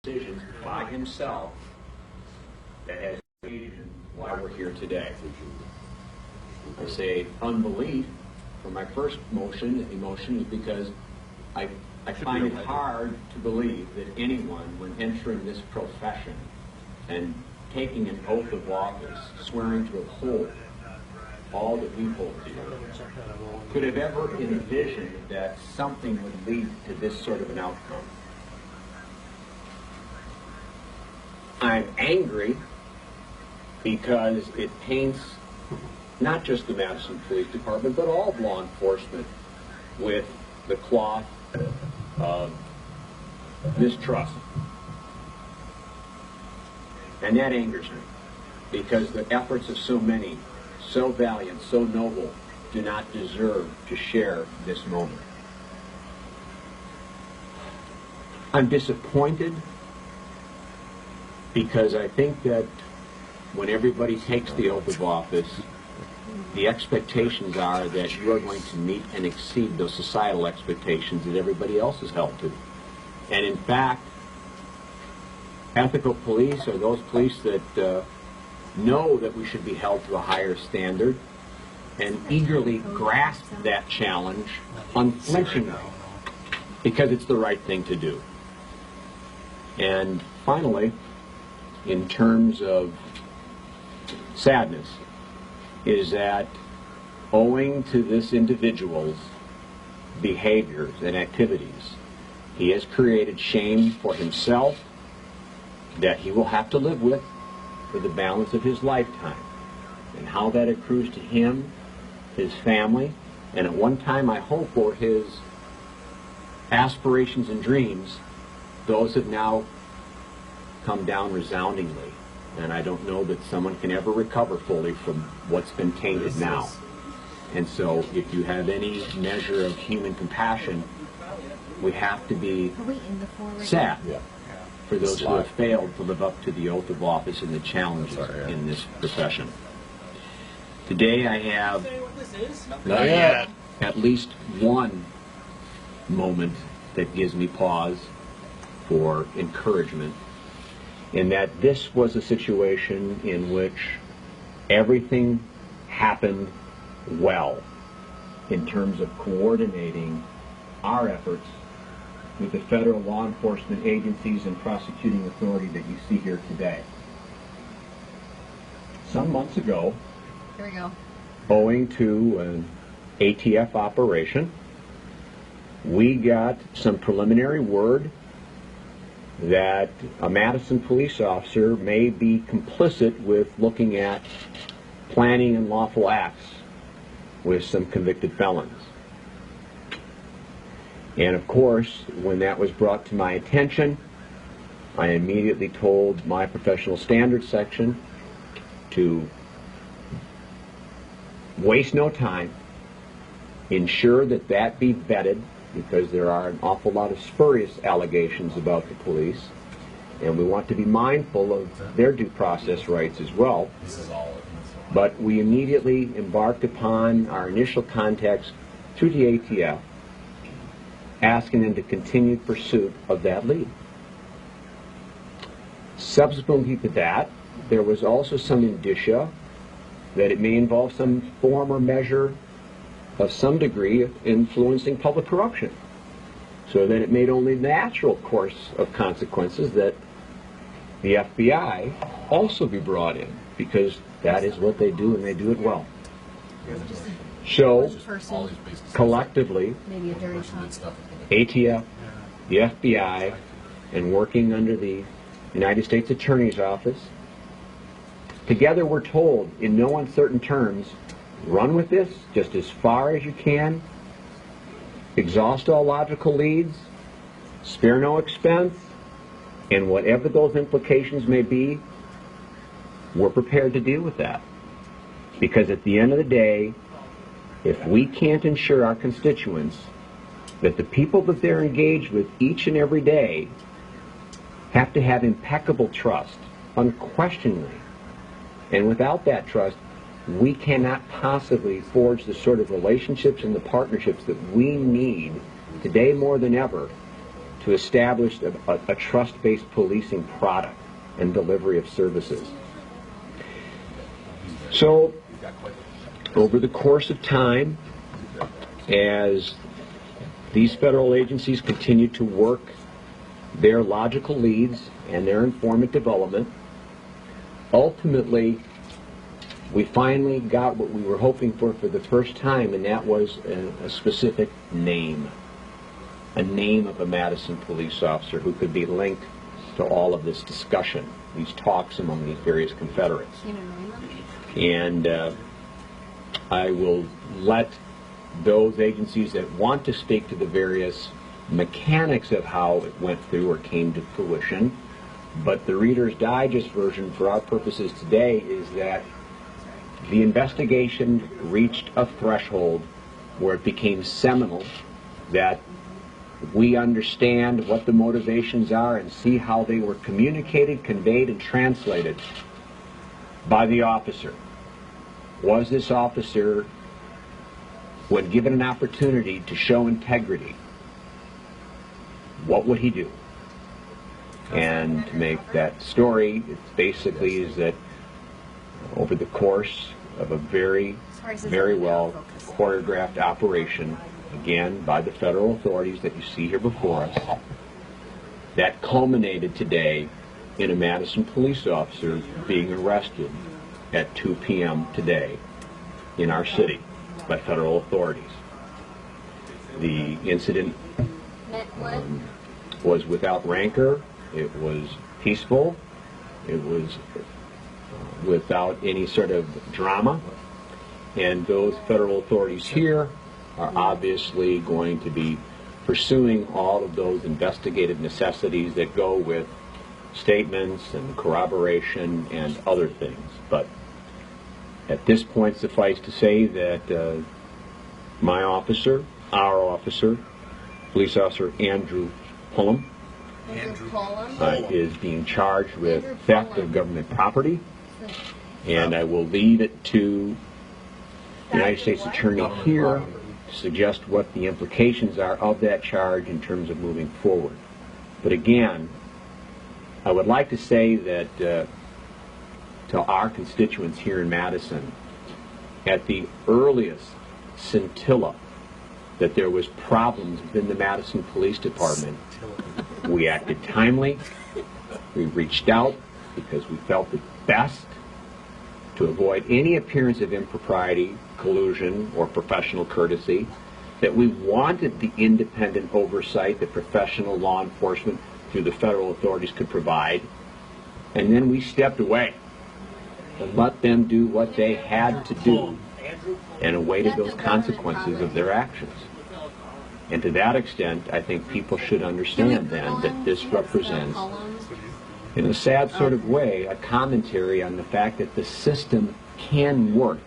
decisions by himself that has created why we're here today. I say unbelief for my first emotion is because I find it hard to believe that anyone, when entering this profession and taking an oath of office, swearing to uphold all that we hold dear, could have ever envisioned that something would lead to this sort of an outcome. I'm angry because it paints not just the Madison Police Department, but all of law enforcement with the cloth of mistrust. And that angers me, because the efforts of so many, so valiant, so noble, do not deserve to share this moment. I'm disappointed because I think that when everybody takes the oath of office, the expectations are that you are going to meet and exceed those societal expectations that everybody else is held to. And in fact, ethical police are those police that know that we should be held to a higher standard and eagerly grasp that challenge unflinchingly because it's the right thing to do. And finally, in terms of sadness, is that owing to this individual's behaviors and activities, he has created shame for himself that he will have to live with for the balance of his lifetime. And how that accrues to him, his family, and at one time I hope for his aspirations and dreams, those have now come down resoundingly. And I don't know that someone can ever recover fully from what's been tainted now. And so if you have any measure of human compassion, we have to be sad for those who have failed to live up to the oath of office and the challenges in this profession. Today I have at least one moment that gives me pause for encouragement, in that this was a situation in which everything happened well in terms of coordinating our efforts with the federal law enforcement agencies and prosecuting authority that you see here today. Some months ago, owing to an ATF operation, we got some preliminary word that a Madison police officer may be complicit with looking at planning unlawful acts with some convicted felons. And of course, when that was brought to my attention, I immediately told my professional standards section to waste no time, ensure that that be vetted, because there are an awful lot of spurious allegations about the police, and we want to be mindful of their due process rights as well. But we immediately embarked upon our initial contacts through the ATF, asking them to continue pursuit of that lead. Subsequently to that, there was also some indicia that it may involve some form or measure of some degree of influencing public corruption, so that it made only natural course of consequences that the FBI also be brought in, because that is what they do and they do it well. So collectively, ATF, the FBI, and working under the United States Attorney's Office, together we're told in no uncertain terms, run with this just as far as you can, exhaust all logical leads, spare no expense, and whatever those implications may be, we're prepared to deal with that. Because at the end of the day, if we can't ensure our constituents that the people that they're engaged with each and every day have to have impeccable trust, unquestioningly, and without that trust, we cannot possibly forge the sort of relationships and the partnerships that we need today more than ever to establish a trust-based policing product and delivery of services. So, over the course of time, as these federal agencies continue to work their logical leads and their informant development, ultimately, we finally got what we were hoping for the first time, and that was a specific name. A name of a Madison police officer who could be linked to all of this discussion, these talks among these various Confederates. And I will let those agencies that want to speak to the various mechanics of how it went through or came to fruition, but the Reader's Digest version for our purposes today is that the investigation reached a threshold where it became seminal, that we understand what the motivations are and see how they were communicated, conveyed, and translated by the officer. Was this officer, when given an opportunity to show integrity, what would he do? And to make that story, it basically is that over the course of a very, very well choreographed operation, again, by the federal authorities that you see here before us, that culminated today in a Madison police officer being arrested at 2 p.m. today in our city by federal authorities. The incident was without rancor, it was peaceful, it was without any sort of drama, and those federal authorities here are obviously going to be pursuing all of those investigative necessities that go with statements and corroboration and other things. But at this point, suffice to say that my officer, our officer, police officer Andrew Pullum, is being charged with theft of government property, and I will leave it to the United States Attorney here to suggest what the implications are of that charge in terms of moving forward. But again, I would like to say that to our constituents here in Madison, at the earliest scintilla that there was problems within the Madison Police Department, we acted timely, we reached out because we felt it best to avoid any appearance of impropriety, collusion, or professional courtesy, that we wanted the independent oversight that professional law enforcement through the federal authorities could provide, and then we stepped away and let them do what they had to do and awaited those consequences of their actions. And to that extent, I think people should understand then that this represents, in a sad sort of way, a commentary on the fact that the system can work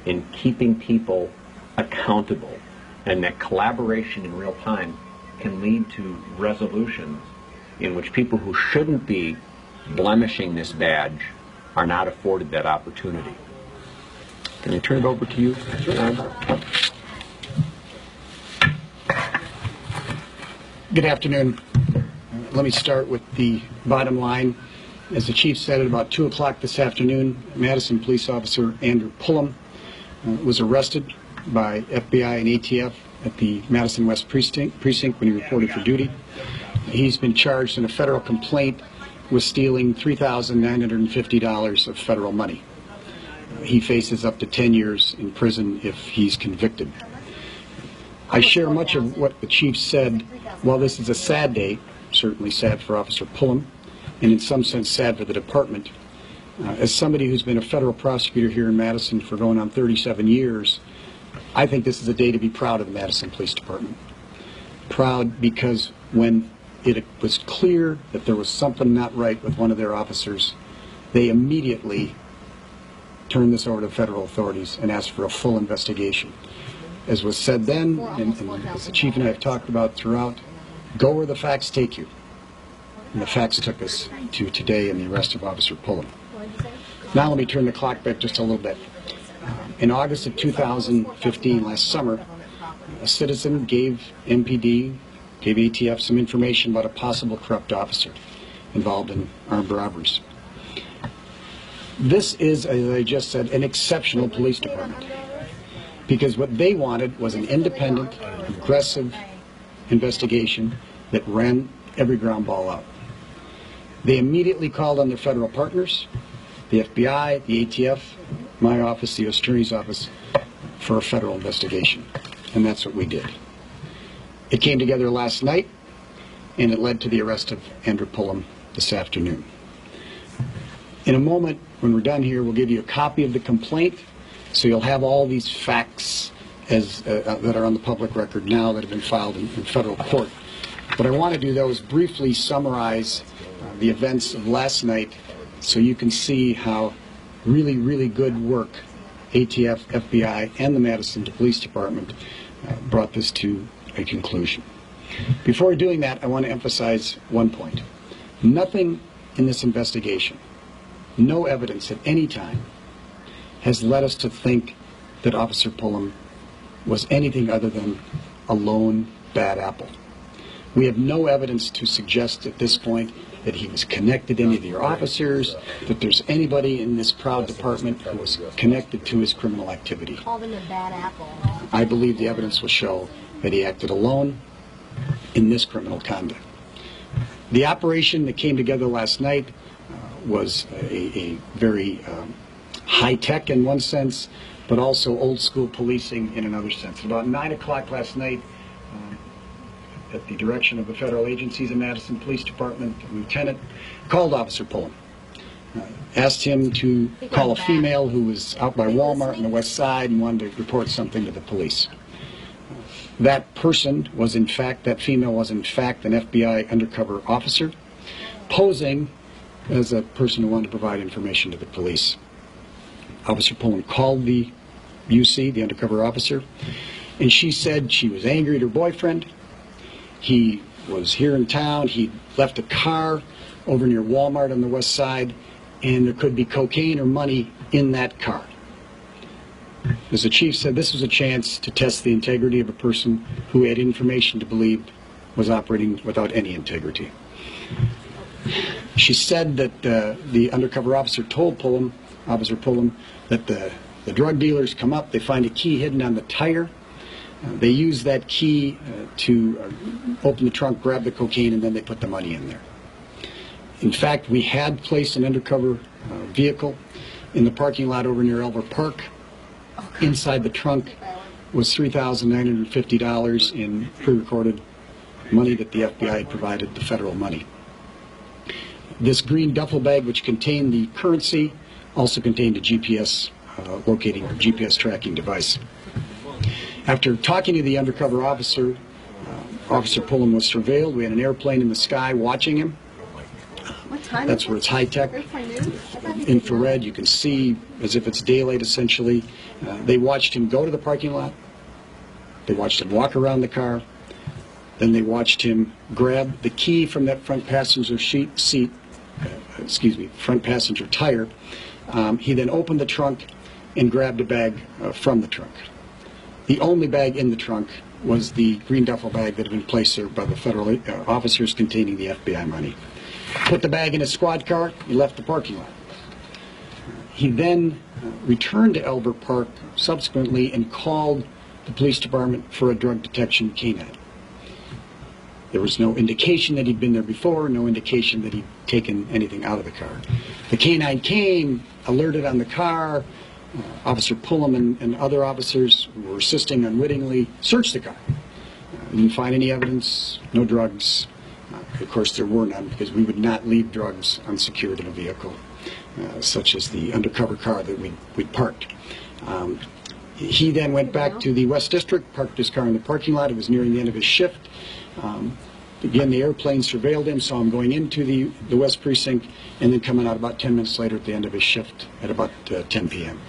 in keeping people accountable, and that collaboration in real time can lead to resolutions in which people who shouldn't be blemishing this badge are not afforded that opportunity. Can I turn it over to you, John? Good afternoon. Let me start with the bottom line. As the chief said, at about 2 o'clock this afternoon, Madison police officer Andrew Pullum was arrested by FBI and ATF at the Madison West Precinct when he reported for duty. He's been charged in a federal complaint with stealing $3,950 of federal money. He faces up to 10 years in prison if he's convicted. I share much of what the chief said. While this is a sad day, certainly sad for Officer Pullum, and in some sense sad for the department, as somebody who's been a federal prosecutor here in Madison for going on 37 years, I think this is a day to be proud of the Madison Police Department. Proud because when it was clear that there was something not right with one of their officers, they immediately turned this over to federal authorities and asked for a full investigation. As was said then, and as the chief and I have talked about throughout, go where the facts take you. And the facts took us to today in the arrest of Officer Pullum. Now let me turn the clock back just a little bit. In August of 2015, last summer, a citizen gave MPD gave ATF some information about a possible corrupt officer involved in armed robberies. This is, as I just said, an exceptional police department, because what they wanted was an independent, aggressive investigation that ran every ground ball out. They immediately called on their federal partners, the FBI, the ATF, my office, the U.S. Attorney's Office, for a federal investigation. And that's what we did. It came together last night, and it led to the arrest of Andrew Pullen this afternoon. In a moment, when we're done here, we'll give you a copy of the complaint, so you'll have all these facts that are on the public record now that have been filed in federal court. What I want to do, though, is briefly summarize the events of last night so you can see how really, really good work ATF, FBI, and the Madison Police Department brought this to a conclusion. Before doing that, I want to emphasize one point. Nothing in this investigation, no evidence at any time, has led us to think that Officer Pullen was anything other than a lone bad apple. We have no evidence to suggest at this point that he was connected to any of your officers, that there's anybody in this proud department who was connected to his criminal activity. Called him a bad apple. I believe the evidence will show that he acted alone in this criminal conduct. The operation that came together last night was a very high-tech in one sense, but also old-school policing in another sense. About 9 o'clock last night, at the direction of the federal agencies in Madison Police Department, a lieutenant called Officer Pullen, asked him to call a female who was out by Walmart on the west side and wanted to report something to the police. That person was in fact, that female was in fact an FBI undercover officer, posing as a person who wanted to provide information to the police. Officer Pullen called the UC, the undercover officer, and she said she was angry at her boyfriend. He was here in town. He left a car over near Walmart on the west side, and there could be cocaine or money in that car. As the chief said, this was a chance to test the integrity of a person who had information to believe was operating without any integrity. She said that the undercover officer told Officer Pullen, that the drug dealers come up, they find a key hidden on the tire. They use that key to open the trunk, grab the cocaine, and then they put the money in there. In fact, we had placed an undercover vehicle in the parking lot over near Elver Park. Inside the trunk was $3,950 in pre-recorded money that the FBI had provided, the federal money. This green duffel bag, which contained the currency, also contained a GPS locating or GPS tracking device. After talking to the undercover officer, Officer Pullen was surveilled. We had an airplane in the sky watching him. That's where it's high-tech, infrared. You can see as if it's daylight, essentially. They watched him go to the parking lot. They watched him walk around the car. Then they watched him grab the key from that front passenger front passenger tire. He then opened the trunk and grabbed a bag from the trunk. The only bag in the trunk was the green duffel bag that had been placed there by the federal officers containing the FBI money. Put the bag in a squad car, he left the parking lot. He then returned to Elver Park subsequently and called the police department for a drug detection canine. There was no indication that he'd been there before, no indication that he'd taken anything out of the car. The canine came, alerted on the car. Officer Pullen and other officers who were assisting unwittingly searched the car. Didn't find any evidence, no drugs. Of course, there were none, because we would not leave drugs unsecured in a vehicle, such as the undercover car that we'd parked. He then went back to the West District, parked his car in the parking lot. It was nearing the end of his shift. Again, the airplane surveilled him, saw him going into the West Precinct, and then coming out about 10 minutes later at the end of his shift at about 10 p.m.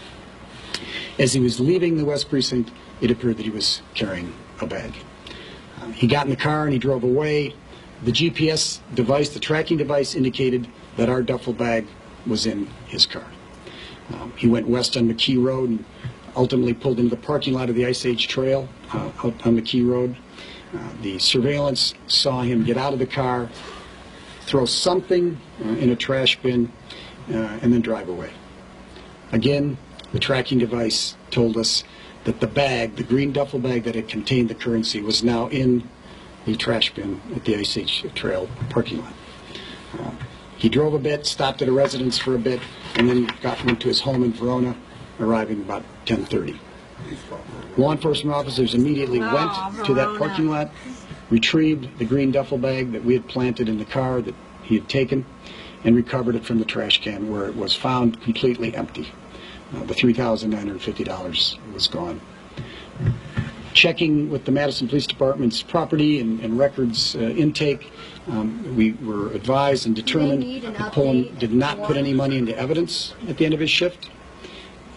As he was leaving the West Precinct, it appeared that he was carrying a bag. He got in the car and he drove away. The GPS device, the tracking device, indicated that our duffel bag was in his car. He went west on McKee Road and ultimately pulled into the parking lot of the Ice Age Trail out on McKee Road. The surveillance saw him get out of the car, throw something in a trash bin, and then drive away. Again, the tracking device told us that the bag, the green duffel bag that had contained the currency, was now in the trash bin at the Ice Age Trail parking lot. He drove a bit, stopped at a residence for a bit, and then went to his home in Verona, arriving about 10:30. Law enforcement officers immediately went to that parking lot, retrieved the green duffel bag that we had planted in the car that he had taken, and recovered it from the trash can, where it was found completely empty. The $3,950 was gone. Checking with the Madison Police Department's property and records intake, we were advised and determined that Pullum did not put any money into evidence at the end of his shift,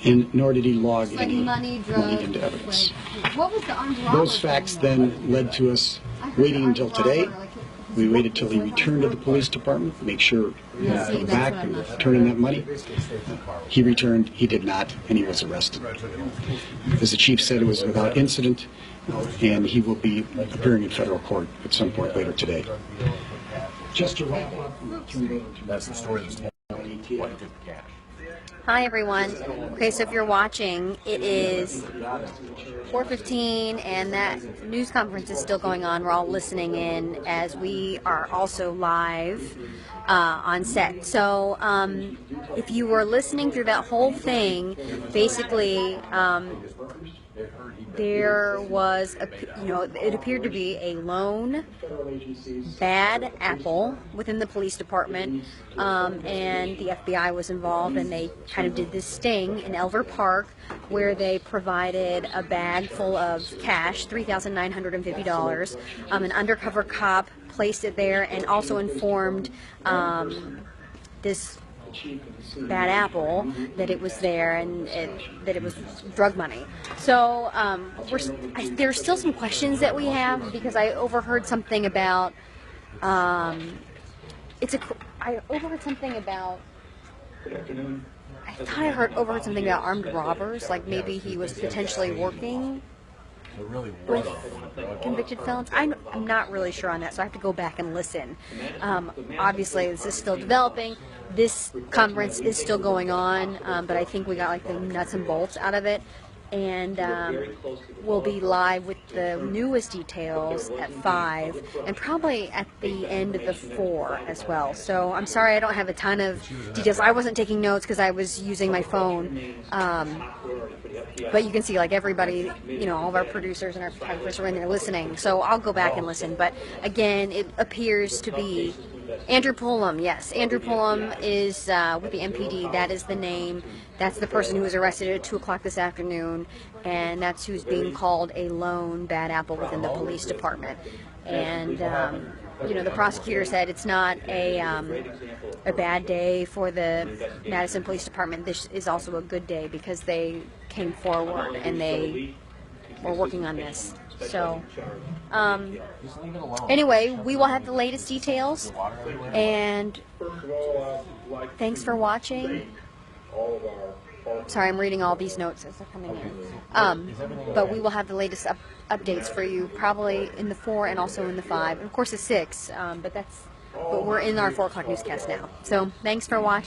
and nor did he log any money into evidence. What was the armed robbery? Those facts then led to us waiting until today. We waited till he returned to the police department, make sure he would come back and turn in that money. He returned, he did not, and he was arrested. As the chief said, it was without incident, and he will be appearing in federal court at some point later today. Just to wrap up, That's the story that's told. What took the cash? Hi everyone. Okay, so if you're watching, it is 4:15 and that news conference is still going on. We're all listening in as we are also live on set. So if you were listening through that whole thing, basically there was, it appeared to be a lone bad apple within the police department, and the FBI was involved, and they kind of did this sting in Elver Park where they provided a bag full of cash, $3,950. An undercover cop placed it there and also informed this bad apple that it was there and that it was drug money. So there's still some questions that we have, because I overheard something about I overheard something about overheard something about armed robbers, like maybe he was potentially working with convicted felons. I'm not really sure on that, so I have to go back and listen. Obviously, this is still developing. This conference is still going on, but I think we got like the nuts and bolts out of it. And we'll be live with the newest details at 5 and probably at the end of the 4 as well. So I'm sorry I don't have a ton of details. I wasn't taking notes because I was using my phone. But you can see, like, everybody, all of our producers and our photographers are in there listening. So I'll go back and listen. But again, it appears to be Andrew Pullum. Yes, Andrew Pullum is with the MPD. That is the name. That's the person who was arrested at 2 o'clock this afternoon, and that's who's being called a lone bad apple within the police department. And the prosecutor said it's not a bad day for the Madison Police Department. This is also a good day because they came forward and they were working on this. So anyway, we will have the latest details, and thanks for watching. Sorry, I'm reading all these notes as they're coming in. But we will have the latest updates for you, probably in the 4 and also in the 5, and of course the 6. But we're in our 4 o'clock newscast now. So thanks for watching.